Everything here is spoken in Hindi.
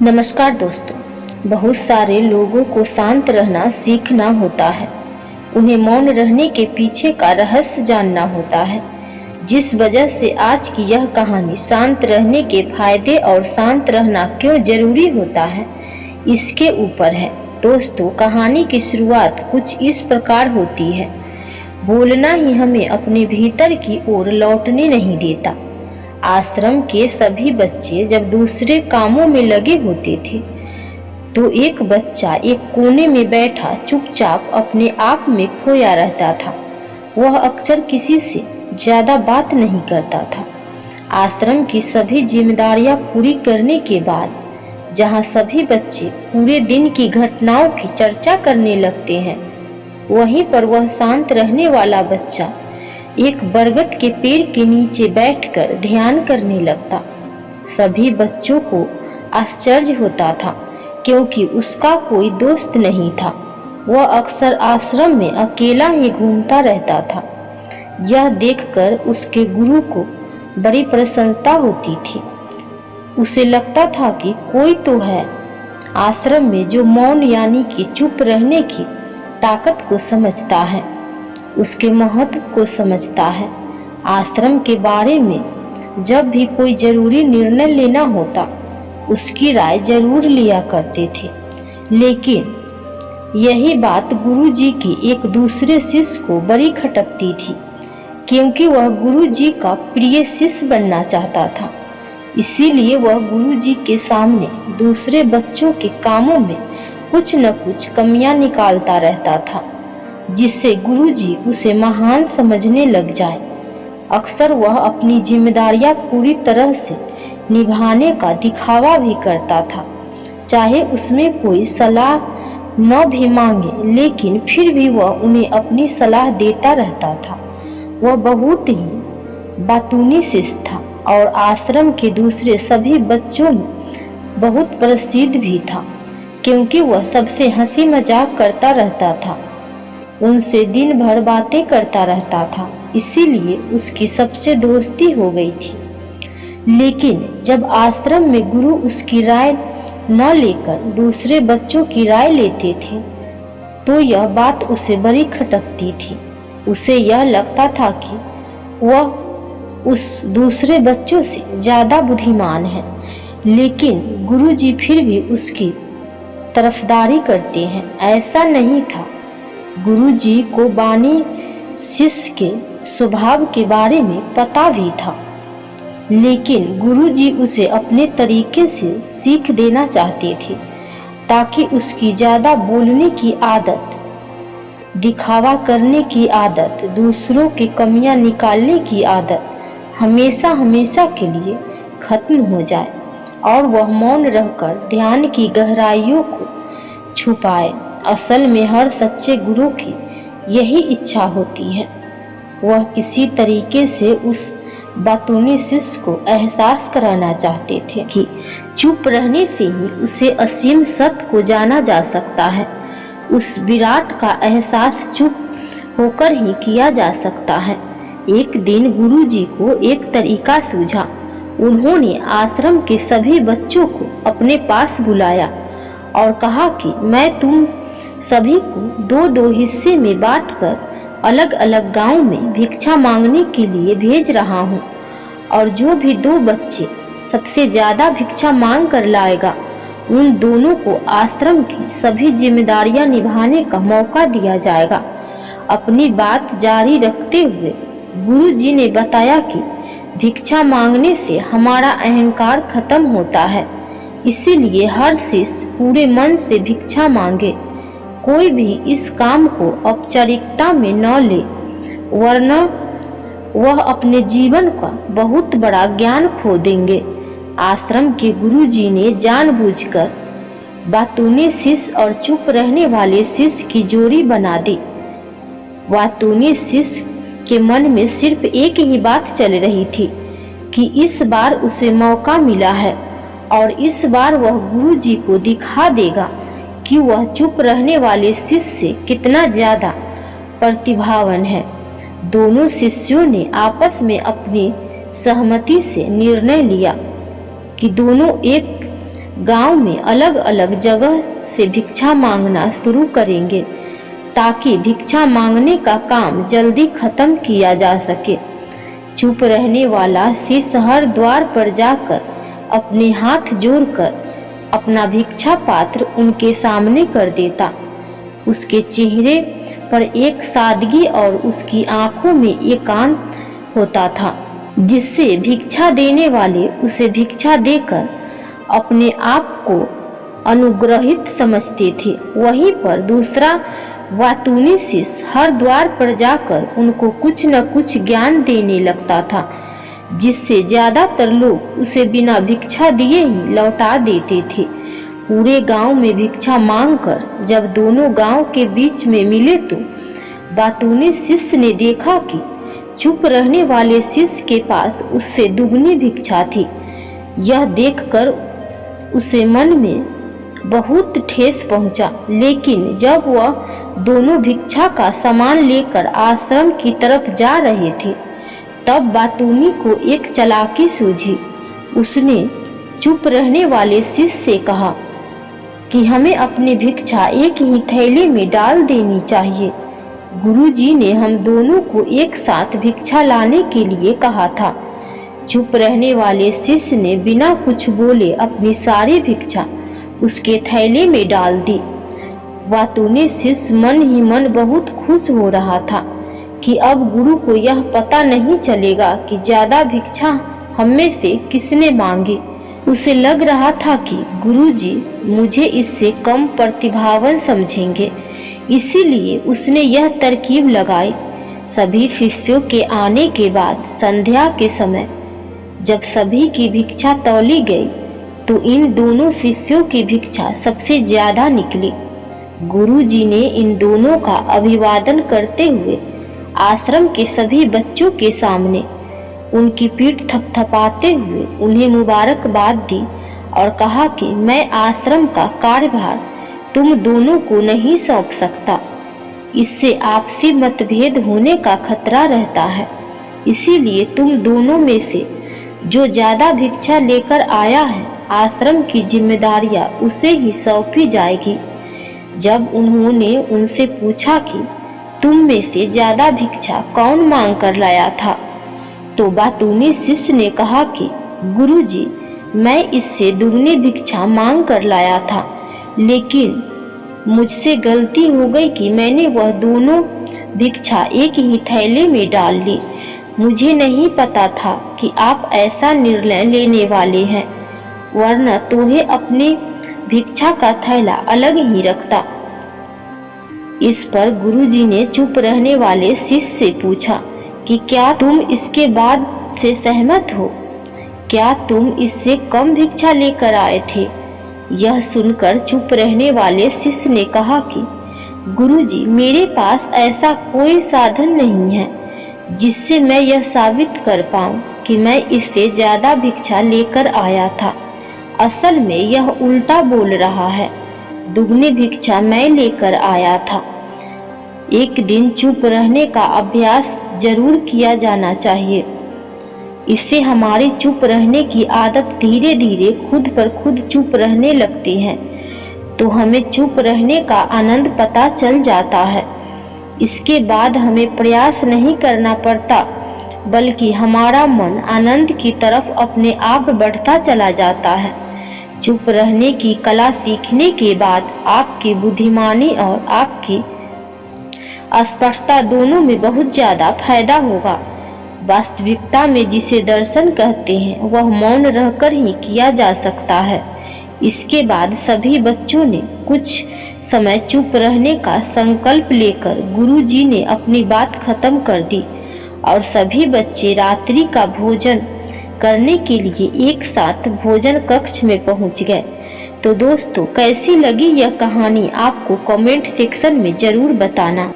नमस्कार दोस्तों। बहुत सारे लोगों को शांत रहना सीखना होता है। उन्हें मौन रहने के पीछे का रहस्य जानना होता है। जिस वजह से आज की यह कहानी शांत रहने के फायदे और शांत रहना क्यों जरूरी होता है, इसके ऊपर है। दोस्तों, कहानी की शुरुआत कुछ इस प्रकार होती है। बोलना ही हमें अपने भीतर की ओर लौटने नहीं देता। आश्रम के सभी बच्चे जब दूसरे कामों में लगे होते थे तो एक बच्चा एक कोने में बैठा चुपचाप अपने आप में खोया रहता था। वह अक्सर किसी से ज्यादा बात नहीं करता था। आश्रम की सभी जिम्मेदारियां पूरी करने के बाद जहां सभी बच्चे पूरे दिन की घटनाओं की चर्चा करने लगते हैं, वहीं पर वह शांत रहने वाला बच्चा एक बरगद के पेड़ के नीचे बैठकर ध्यान करने लगता। सभी बच्चों को आश्चर्य होता था क्योंकि उसका कोई दोस्त नहीं था। वह अक्सर आश्रम में अकेला ही घूमता रहता था। यह देखकर उसके गुरु को बड़ी प्रशंसा होती थी। उसे लगता था कि कोई तो है आश्रम में जो मौन यानी कि चुप रहने की ताकत को समझता है, उसके महत्व को समझता है। आश्रम के बारे में जब भी कोई जरूरी निर्णय लेना होता, उसकी राय जरूर लिया करते थे। लेकिन यही बात गुरुजी की एक दूसरे शिष्य को बड़ी खटकती थी, क्योंकि वह गुरुजी का प्रिय शिष्य बनना चाहता था। इसीलिए वह गुरुजी के सामने दूसरे बच्चों के कामों में कुछ न कुछ कमियां निकालता रहता था, जिससे गुरुजी उसे महान समझने लग जाए। अक्सर वह अपनी जिम्मेदारियां पूरी तरह से निभाने का दिखावा भी करता था, चाहे उसमें कोई सलाह न भी मांगे, लेकिन फिर भी वह उन्हें अपनी सलाह देता रहता था। वह बहुत ही बातूनी शिष्य था और आश्रम के दूसरे सभी बच्चों में बहुत प्रसिद्ध भी था, क्योंकि वह सबसे हंसी मजाक करता रहता था, उनसे दिन भर बातें करता रहता था। इसीलिए उसकी सबसे दोस्ती हो गई थी। लेकिन जब आश्रम में गुरु उसकी राय न लेकर दूसरे बच्चों की राय लेते थे, तो यह बात उसे बड़ी खटकती थी। उसे यह लगता था कि वह उस दूसरे बच्चों से ज्यादा बुद्धिमान है, लेकिन गुरुजी फिर भी उसकी तरफदारी करते हैं। ऐसा नहीं था। गुरुजी को बानी शिष्य के स्वभाव के बारे में पता भी था, लेकिन गुरुजी उसे अपने तरीके से सीख देना चाहते थे, ताकि उसकी ज्यादा बोलने की आदत, दिखावा करने की आदत, दूसरों की कमियां निकालने की आदत हमेशा हमेशा के लिए खत्म हो जाए और वह मौन रहकर ध्यान की गहराइयों को छुपाए। असल में हर सच्चे गुरु की यही इच्छा होती है। वह किसी तरीके से उस बातूनी शिष्य को एहसास कराना चाहते थे कि चुप रहने से ही उसे असीम सत्य को जाना जा सकता है। उस विराट का एहसास चुप होकर ही किया जा सकता है। एक दिन गुरुजी को एक तरीका सूझा। उन्होंने आश्रम के सभी बच्चों को अपने पास बुलाया और कहा कि मैं तुम सभी को दो दो हिस्से में बांटकर अलग अलग गांव में भिक्षा मांगने के लिए भेज रहा हूं, और जो भी दो बच्चे सबसे ज्यादा भिक्षा मांग कर लाएगा, उन दोनों को आश्रम की सभी जिम्मेदारियां निभाने का मौका दिया जाएगा। अपनी बात जारी रखते हुए गुरुजी ने बताया कि भिक्षा मांगने से हमारा अहंकार खत्म होता है, इसीलिए हर शिष्य पूरे मन से भिक्षा मांगे। कोई भी इस काम को औपचारिकता में न ले, वरना वह अपने जीवन का बहुत बड़ा ज्ञान खो देंगे। आश्रम के गुरुजी ने जानबूझकर बातूनी शिष्य और चुप रहने वाले शिष्य की जोड़ी बना दी। बातूनी शिष्य के मन में सिर्फ एक ही बात चल रही थी कि इस बार उसे मौका मिला है और इस बार वह गुरुजी को दिखा देगा कि वह चुप रहने वाले शिष्य से कितना ज्यादा प्रतिभावान है। दोनों शिष्यों ने आपस में अपनी सहमति से निर्णय लिया कि दोनों एक गांव में अलग अलग जगह से भिक्षा मांगना शुरू करेंगे ताकि भिक्षा मांगने का काम जल्दी खत्म किया जा सके। चुप रहने वाला शिष्य हर द्वार पर जाकर अपने हाथ जोड़कर अपना भिक्षा पात्र उनके सामने कर देता। उसके चेहरे पर एक सादगी और उसकी आंखों में एकांत होता था, जिससे भिक्षा देने वाले उसे भिक्षा देकर अपने आप को अनुग्रहित समझते थे। वहीं पर दूसरा वातुनी शिष्य हर द्वार पर जाकर उनको कुछ न कुछ ज्ञान देने लगता था, जिससे ज्यादातर लोग उसे बिना भिक्षा दिए ही लौटा देते थे। पूरे गांव में भिक्षा मांगकर जब दोनों गांव के बीच में मिले तो वातुनी शिष्य ने देखा कि चुप रहने वाले शिष्य के पास उससे दुगनी भिक्षा थी। यह देखकर उसे मन में बहुत ठेस पहुंचा, लेकिन जब वह दोनों भिक्षा का सामान लेकर आश्रम की तरफ जा रहे थे तब वातुनी को एक चालाकी सूझी। उसने चुप रहने वाले शिष्य से कहा कि हमें अपनी भिक्षा एक ही थैले में डाल देनी चाहिए। गुरुजी ने हम दोनों को एक साथ भिक्षा लाने के लिए कहा था। चुप रहने वाले शिष्य ने बिना कुछ बोले अपनी सारी भिक्षा उसके थैले में डाल दी। वातुनी शिष्य मन ही मन बहुत खुश हो रहा था कि अब गुरु को यह पता नहीं चलेगा कि ज्यादा भिक्षा हम में से किसने मांगी। उसे लग रहा था कि गुरुजी मुझे इससे कम प्रतिभावान समझेंगे, इसीलिए उसने यह तरकीब लगाई। सभी शिष्यों के आने के बाद संध्या के समय जब सभी की भिक्षा तौली गई तो इन दोनों शिष्यों की भिक्षा सबसे ज्यादा निकली। गुरुजी ने इन दोनों का अभिवादन करते हुए आश्रम के सभी बच्चों के सामने उनकी पीठ थपथपाते हुए उन्हें मुबारकबाद दी और कहा कि मैं आश्रम का कार्यभार तुम दोनों को नहीं सौंप सकता। इससे आपसी मतभेद होने का खतरा रहता है, इसीलिए तुम दोनों में से जो ज्यादा भिक्षा लेकर आया है आश्रम की जिम्मेदारियां उसे ही सौंपी जाएगी। जब उन्होंने उनसे पूछा कि तुम में से ज्यादा भिक्षा कौन मांग कर लाया था तो वातुनी शिष्य ने कहा कि गुरुजी मैं इससे दुगनी भिक्षा मांग कर लाया था, लेकिन मुझसे गलती हो गई कि मैंने वह दोनों भिक्षा एक ही थैले में डाल ली। मुझे नहीं पता था कि आप ऐसा निर्णय लेने वाले हैं, वरना तुम्हें अपने भिक्षा का थैला अलग ही रखता। इस पर गुरुजी ने चुप रहने वाले शिष्य से पूछा कि क्या तुम इसके बाद से सहमत हो? क्या तुम इससे कम भिक्षा लेकर आए थे? यह सुनकर चुप रहने वाले शिष्य ने कहा कि गुरुजी मेरे पास ऐसा कोई साधन नहीं है जिससे मैं यह साबित कर पाऊं कि मैं इससे ज्यादा भिक्षा लेकर आया था। असल में यह उल्टा बोल रहा है, दुगनी भिक्षा मैं लेकर आया था। एक दिन चुप रहने का अभ्यास जरूर किया जाना चाहिए, इससे हमारी चुप रहने की आदत धीरे धीरे खुद पर खुद चुप रहने लगती है, तो हमें चुप रहने का आनंद पता चल जाता है। इसके बाद हमें प्रयास नहीं करना पड़ता, बल्कि हमारा मन आनंद की तरफ अपने आप बढ़ता चला जाता है। चुप रहने की कला सीखने के बाद आपकी बुद्धिमानी और आपकी स्पष्टता दोनों में बहुत ज्यादा फायदा होगा। वास्तविकता में जिसे दर्शन कहते हैं वह मौन रहकर ही किया जा सकता है। इसके बाद सभी बच्चों ने कुछ समय चुप रहने का संकल्प लेकर गुरुजी ने अपनी बात खत्म कर दी और सभी बच्चे रात्रि का भोजन करने के लिए एक साथ भोजन कक्ष में पहुंच गए। तो दोस्तों कैसी लगी यह कहानी आपको कमेंट सेक्शन में जरूर बताना।